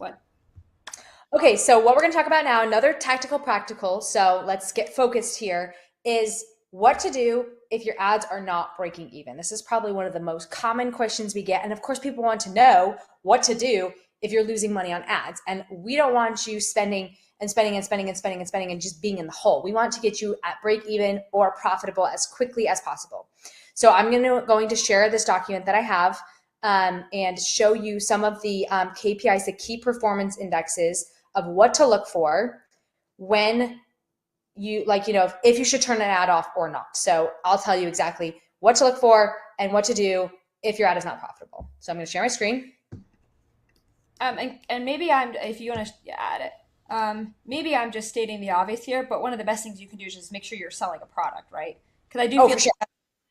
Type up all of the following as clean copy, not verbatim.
What? Okay, so what we're going to talk about now, another tactical practical, so let's get focused here, is what to do if your ads are not breaking even. This is probably one of the most common questions we get. And of course, people want to know what to do if you're losing money on ads. And we don't want you spending and spending and spending and spending and spending and just being in the hole. We want to get you at break even or profitable as quickly as possible. So I'm going to share this document that I have and show you some of the KPIs, the key performance indexes of what to look for when if you should turn an ad off or not. So I'll tell you exactly what to look for and what to do if your ad is not profitable. So I'm going to share my screen. And maybe if you want to add it, maybe I'm just stating the obvious here, but one of the best things you can do is just make sure you're selling a product, right? Because I do Oh, feel for sure.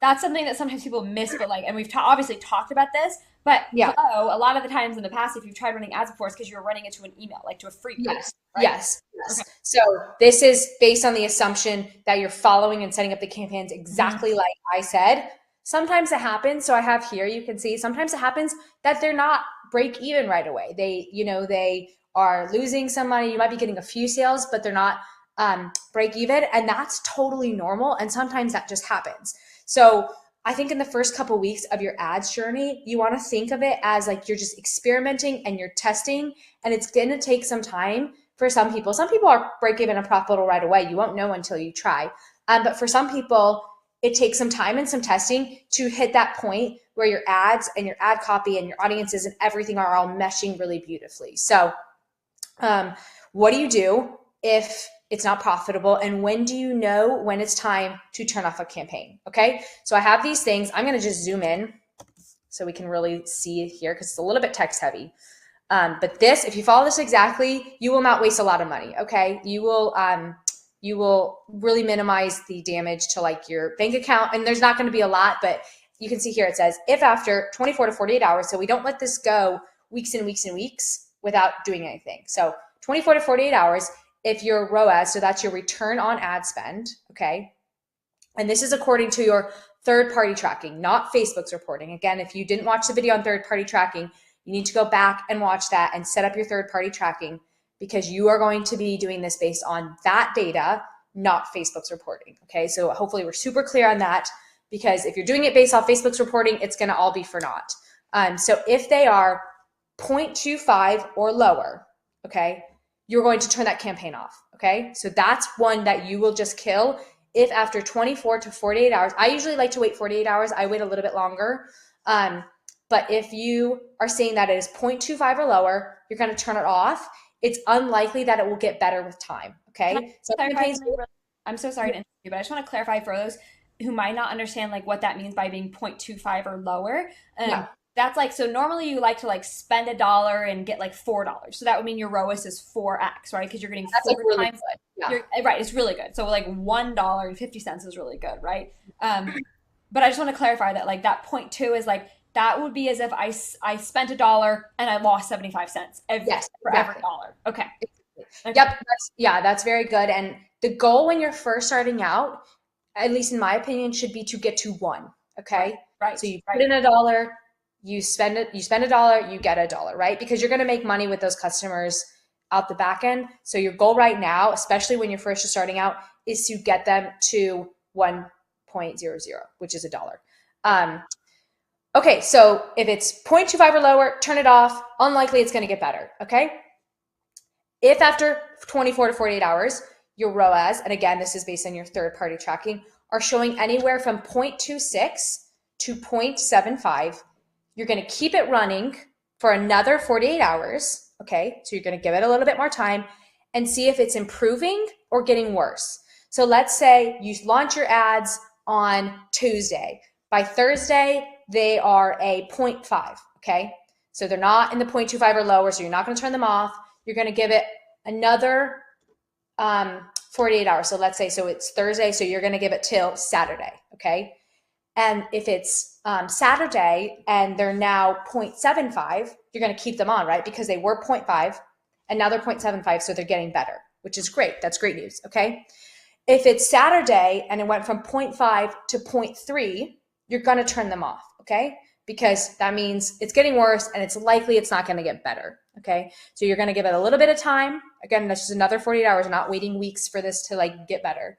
that's something that sometimes people miss, but and we've obviously talked about this, but Yeah. hello, a lot of the times in the past, if you've tried running ads before, it's because you're running it to an email, like to a freebie, Yes. right? Yes. Okay. Yes. So this is based on the assumption that you're following and setting up the campaigns Mhm. exactly like I said. Sometimes it happens. So I have here, you can see, sometimes it happens that they're not break even right away. They are losing some money. You might be getting a few sales, but they're not break even. And that's totally normal. And sometimes that just happens. So I think in the first couple weeks of your ads journey, you want to think of it as like you're just experimenting and you're testing, and it's going to take some time for some people. Some people are break even and profitable right away. You won't know until you try. But for some people, it takes some time and some testing to hit that point where your ads and your ad copy and your audiences and everything are all meshing really beautifully. So um, what do you do if it's not profitable? And when do you know when it's time to turn off a campaign? Okay. So I have these things. I'm going to just zoom in so we can really see it here because it's a little bit text heavy. But this, if you follow this exactly, you will not waste a lot of money. Okay. You will really minimize the damage to like your bank account. And there's not going to be a lot, but you can see here it says if after 24 to 48 hours, so we don't let this go weeks and weeks and weeks without doing anything. So 24 to 48 hours, if your ROAS, so that's your return on ad spend, okay? And this is according to your third party tracking, not Facebook's reporting. Again, if you didn't watch the video on third party tracking, you need to go back and watch that and set up your third party tracking because you are going to be doing this based on that data, not Facebook's reporting. Okay, so hopefully we're super clear on that because if you're doing it based off Facebook's reporting, it's going to all be for naught. So if they are 0.25 or lower, okay, you're going to turn that campaign off. Okay, so that's one that you will just kill if after 24 to 48 hours. I usually like to wait 48 hours. I wait a little bit longer. Um, but if you are seeing that it is 0.25 or lower, you're going to turn it off. It's unlikely that it will get better with time. Can I Okay. Some clarify campaigns, something? I'm so sorry to interrupt you, but I just want to clarify for those who might not understand like what that means by being 0.25 or lower. yeah, That's like so normally you like to like spend $1 and get like $4. So that would mean your ROAS is 4x, right? Because you're getting that's like four really times good. Yeah. you're right, it's really good. So like $1.50 is really good, right? But I just want to clarify that like that point two is like that would be as if I spent $1 and I lost 75 cents Yes, for every exactly. dollar. Okay. Okay. Yep. That's very good. And the goal when you're first starting out, at least in my opinion, should be to get to one. Right. Okay. So Right. you put Right. in a dollar, you spend a dollar, you get a dollar, right? Because you're going to make money with those customers out the back end. So your goal right now, especially when you're first starting out, is to get them to 1.00, which is a dollar. Right. Okay. So if it's 0.25 or lower, turn it off. Unlikely it's going to get better. Okay. If after 24 to 48 hours, your ROAS, and again, this is based on your third party tracking, are showing anywhere from 0.26 to 0.75, you're going to keep it running for another 48 hours. Okay. So you're going to give it a little bit more time and see if it's improving or getting worse. So let's say you launch your ads on Tuesday. By Thursday, they are a zero point 0.5. Okay. So they're not in the 0.25 or lower. So you're not going to turn them off. You're going to give it another 48 hours. So let's say, so it's Thursday. So you're going to give it till Saturday. Okay. And if it's Saturday and they're now 0.75, you're going to keep them on, right? Because they were zero point 0.5 and now they're 0.75. So they're getting better, which is great. That's great news. Okay. If it's Saturday and it went from zero point 0.5 to 0.3, you're going to turn them off. Okay. because that means it's getting worse and it's likely it's not going to get better. Okay. So you're going to give it a little bit of time. Again, that's just another 48 hours. We're not waiting weeks for this to like get better.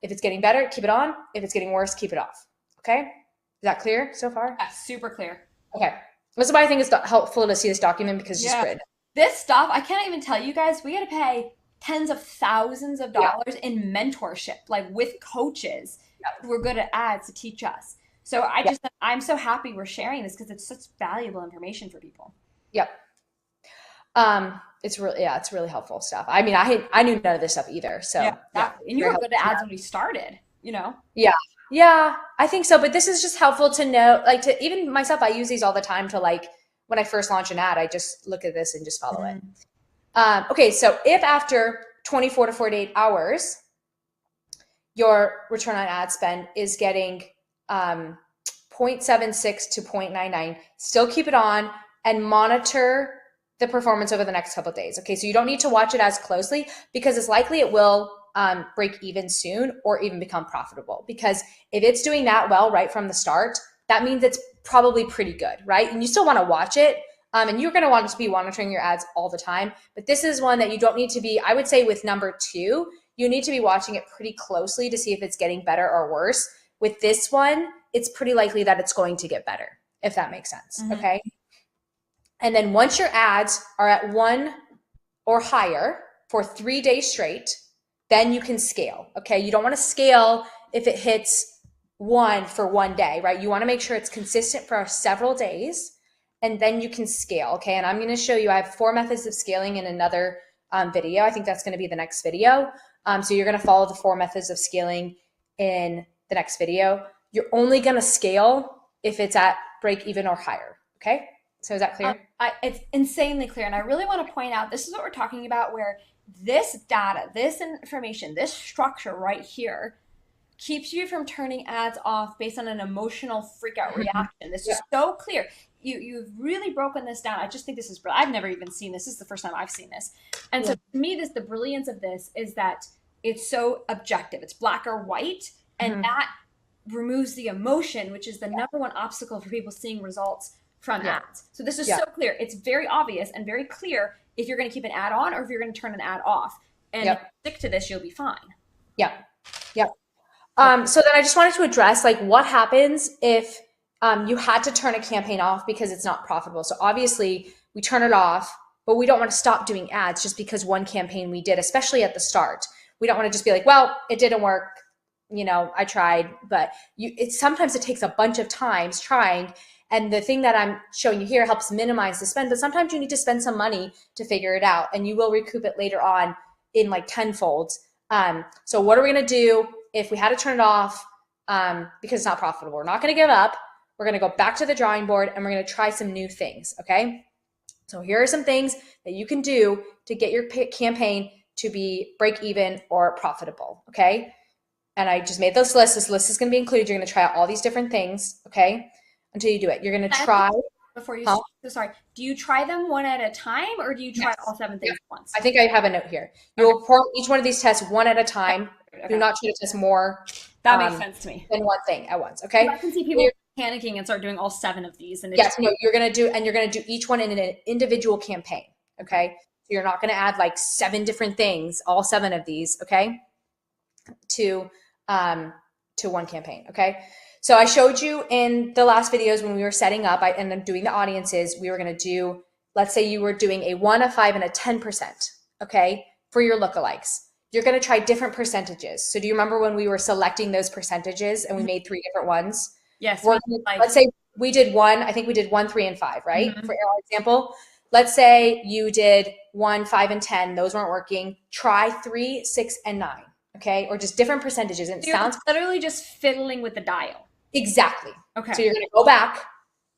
If it's getting better, keep it on. If it's getting worse, keep it off. Okay. Is that clear so far? Yeah, super clear. Okay. This is why I think it's helpful to see this document because it's just Yeah. grid. This stuff, I can't even tell you guys, we got to pay tens of thousands of dollars in mentorship, like with coaches who are good at ads to teach us. So I'm so happy we're sharing this because it's such valuable information for people. Yep. It's really helpful stuff. I mean, I knew none of this stuff either. So Yeah. And you were good at ads when we started, you know? Yeah. Yeah, I think so. But this is just helpful to know, like to even myself, I use these all the time to like when I first launch an ad, I just look at this and just follow it. Okay, so if after 24 to 48 hours, your return on ad spend is getting 0.76 to 0.99, still keep it on and monitor the performance over the next couple of days. Okay, so you don't need to watch it as closely because it's likely it will break even soon or even become profitable. Because if it's doing that well right from the start, that means it's probably pretty good, right? And you still want to watch it. And you're going to want to be monitoring your ads all the time. But this is one that you don't need to be, I would say with number 2, you need to be watching it pretty closely to see if it's getting better or worse. With this one, it's pretty likely that it's going to get better, if that makes sense. Okay. And then once your ads are at 1 or higher for 3 days straight, then you can scale. Okay. You don't want to scale if it hits 1 for 1 day, right? You want to make sure it's consistent for several days and then you can scale. Okay. And I'm going to show you, I have 4 methods of scaling in another video. I think that's going to be the next video. So you're going to follow the 4 methods of scaling in the next video. You're only going to scale if it's at break even or higher. Okay. So is that clear? It's insanely clear. And I really want to point out, this is what we're talking about where this data, this information, this structure right here keeps you from turning ads off based on an emotional freak out reaction. This is so clear. You've really broken this down. I just think this is brilliant. I've never even seen this. This is the first time I've seen this. And so to me, the brilliance of this is that it's so objective. It's black or white. And that removes the emotion, which is the number one obstacle for people seeing results from ads. So this is so clear. It's very obvious and very clear if you're going to keep an ad on or if you're going to turn an ad off. And if you stick to this, you'll be fine. Yeah. Yeah. So then I just wanted to address like what happens if you had to turn a campaign off because it's not profitable. So obviously we turn it off, but we don't want to stop doing ads just because one campaign we did, especially at the start. We don't want to just be like, well, it didn't work. You know, I tried, but sometimes it takes a bunch of times trying. And the thing that I'm showing you here helps minimize the spend, but sometimes you need to spend some money to figure it out and you will recoup it later on in like tenfolds. So what are we going to do if we had to turn it off because it's not profitable? We're not going to give up. We're going to go back to the drawing board and we're going to try some new things. Okay. So here are some things that you can do to get your campaign to be break even or profitable. Okay. And I just made this list. This list is going to be included. You're going to try out all these different things. Okay. Until you do it. You're going to try. Before you start, sorry, do you try them one at a time or do you try all 7 things at once? I think I have a note here. You will perform each one of these tests one at a time. Do not try to test more. That makes sense to me. Than one thing at once. Okay. I can see people panicking and start doing all 7 of these. And you're going to do each one in an individual campaign. Okay. So you're not going to add like 7 different things, all 7 of these. Okay. To one campaign. Okay. So I showed you in the last videos when we were setting up and I'm doing the audiences, we were going to do, let's say you were doing a 1, a 5, and a 10%, okay, for your lookalikes. You're going to try different percentages. So do you remember when we were selecting those percentages and we made 3 different ones? Yes. Let's say we did 1, I think we did 1, 3, and 5, right? For our example, let's say you did 1, 5, and 10. Those weren't working. Try 3, 6, and 9. Okay. Or just different percentages. And it sounds literally just fiddling with the dial. Exactly. Okay. So you're going to go back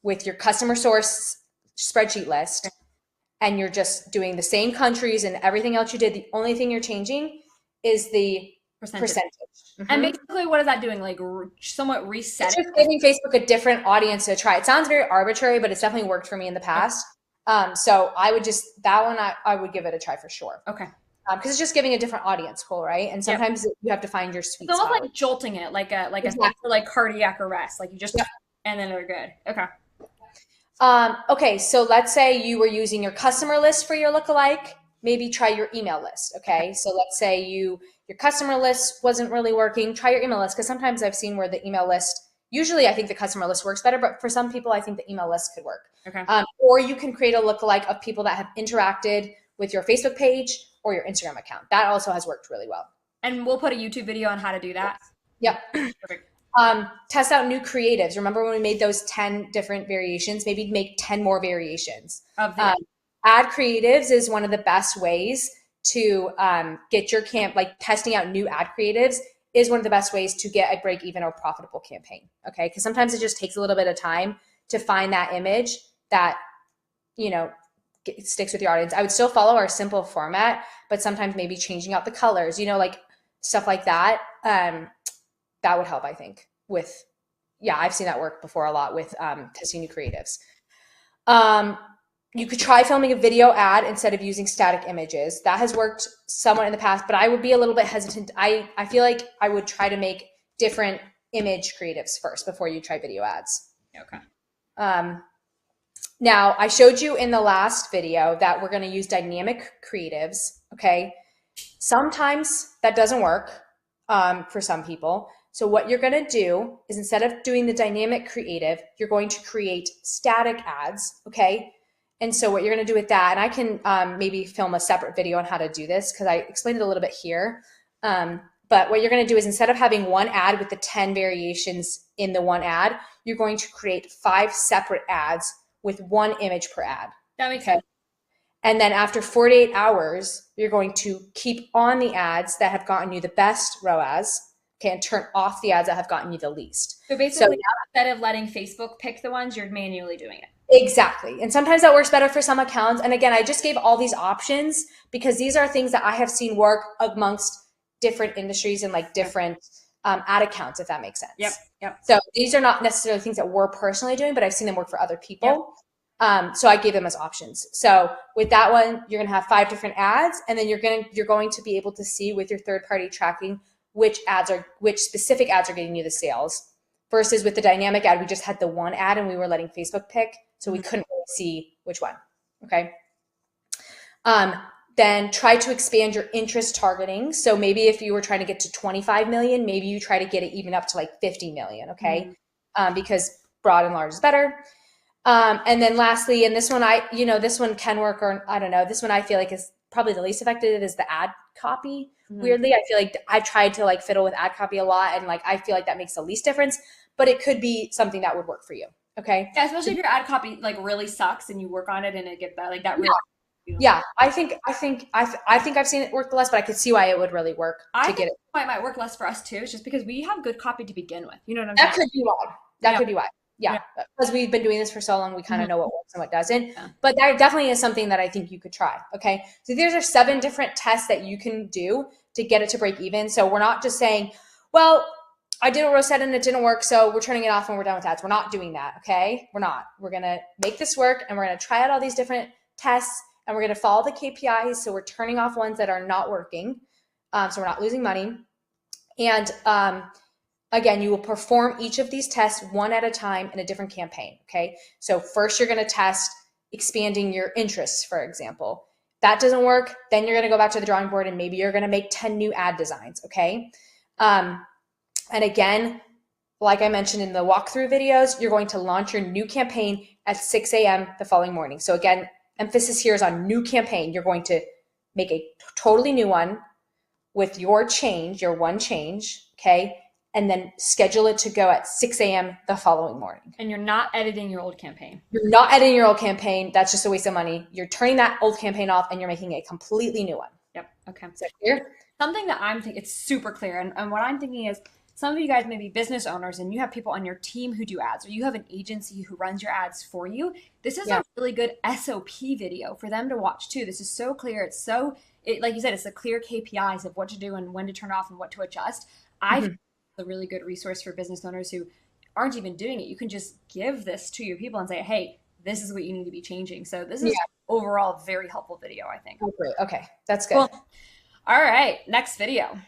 with your customer source spreadsheet list and you're just doing the same countries and everything else you did. The only thing you're changing is the percentage. And basically what is that doing? Like somewhat resetting? It's just giving Facebook a different audience to try. It sounds very arbitrary, but it's definitely worked for me in the past. So I would that one, I would give it a try for sure. Okay. Because it's just giving a different audience pool, right? And sometimes you have to find your sweet spot. It's almost like jolting it, like a thing for like cardiac arrest. Like you just And then they're good. Okay. Okay, so let's say you were using your customer list for your lookalike. Maybe try your email list. Okay. Okay, so let's say your customer list wasn't really working. Try your email list because sometimes I've seen where the email list. Usually, I think the customer list works better, but for some people, I think the email list could work. Okay. Or you can create a lookalike of people that have interacted with your Facebook page or your Instagram account. That also has worked really well. And we'll put a YouTube video on how to do that. Yep. Perfect. Test out new creatives. Remember when we made those 10 different variations? Maybe make 10 more variations. Of the Ad creatives is one of the best ways to get your like testing out new ad creatives is one of the best ways to get a break even or profitable campaign. Okay. Because sometimes it just takes a little bit of time to find that image that, you know, sticks with your audience. I would still follow our simple format, but sometimes maybe changing out the colors, you know, like stuff like that. That would help, I think, with, yeah, I've seen that work before a lot with testing new creatives. You could try filming a video ad instead of using static images. That has worked somewhat in the past, but I would be a little bit hesitant. I feel like I would try to make different image creatives first before you try video ads. Okay. Now, I showed you in the last video that we're going to use dynamic creatives, okay? Sometimes that doesn't work for some people. So what you're going to do is instead of doing the dynamic creative, you're going to create static ads, okay? And so what you're going to do with that, and I can maybe film a separate video on how to do this because I explained it a little bit here. But what you're going to do is instead of having one ad with the 10 variations in the one ad, you're going to create 5 separate ads with 1 image per ad. That makes sense. And then after 48 hours, you're going to keep on the ads that have gotten you the best ROAS, okay, and turn off the ads that have gotten you the least. So basically, instead of letting Facebook pick the ones, you're manually doing it. Exactly. And sometimes that works better for some accounts. And again, I just gave all these options because these are things that I have seen work amongst different industries and like different ad accounts, if that makes sense. Yep. So these are not necessarily things that we're personally doing, but I've seen them work for other people. Yep. So I gave them as options. So with that one, you're going to have 5 different ads, and then you're going to be able to see with your third-party tracking which specific ads are getting you the sales. Versus with the dynamic ad, we just had the one ad and we were letting Facebook pick, so we couldn't really see which one. Okay. Then try to expand your interest targeting. So maybe if you were trying to get to 25 million, maybe you try to get it even up to like 50 million. Okay. Because broad and large is better. And then lastly, and this one this one can work, or I don't know, this one I feel like is probably the least effective is the ad copy. Weirdly, I feel like I've tried to like fiddle with ad copy a lot, and like I feel like that makes the least difference, but it could be something that would work for you. Okay. Yeah, especially if your ad copy like really sucks and you work on it and it gets that like that really. Yeah, I think I've seen it work less, but I could see why it would really work to get it. It might work less for us too. It's just because we have good copy to begin with. You know what I'm saying? That could be why. Yeah, because we've been doing this for so long, we kind of know what works and what doesn't. Yeah. But that definitely is something that I think you could try. Okay, so these are 7 different tests that you can do to get it to break even. So we're not just saying, well, I did what Rose said and it didn't work, so we're turning it off and we're done with ads. We're not doing that. Okay, we're not. We're gonna make this work, and we're gonna try out all these different tests, and we're gonna follow the KPIs. So we're turning off ones that are not working, so we're not losing money, and again, you will perform each of these tests one at a time in a different campaign, okay? So first you're gonna test expanding your interests, for example. That doesn't work, then you're gonna go back to the drawing board and maybe you're gonna make 10 new ad designs, okay? And again, like I mentioned in the walkthrough videos, you're going to launch your new campaign at 6 a.m. the following morning. So again, emphasis here is on new campaign. You're going to make a totally new one with your one change, okay? And then schedule it to go at 6 a.m. the following morning. And you're not editing your old campaign. You're not editing your old campaign. That's just a waste of money. You're turning that old campaign off and you're making a completely new one. Yep. Okay. Is that clear? Something that I'm thinking, it's super clear. And what I'm thinking is some of you guys may be business owners and you have people on your team who do ads, or you have an agency who runs your ads for you. This is a really good SOP video for them to watch too. This is so clear. Like you said, it's the clear KPIs of what to do and when to turn off and what to adjust. A really good resource for business owners who aren't even doing it. You can just give this to your people and say, hey, this is what you need to be changing. So this is overall very helpful video, I think. Oh, great. Okay. That's good. Well, all right. Next video.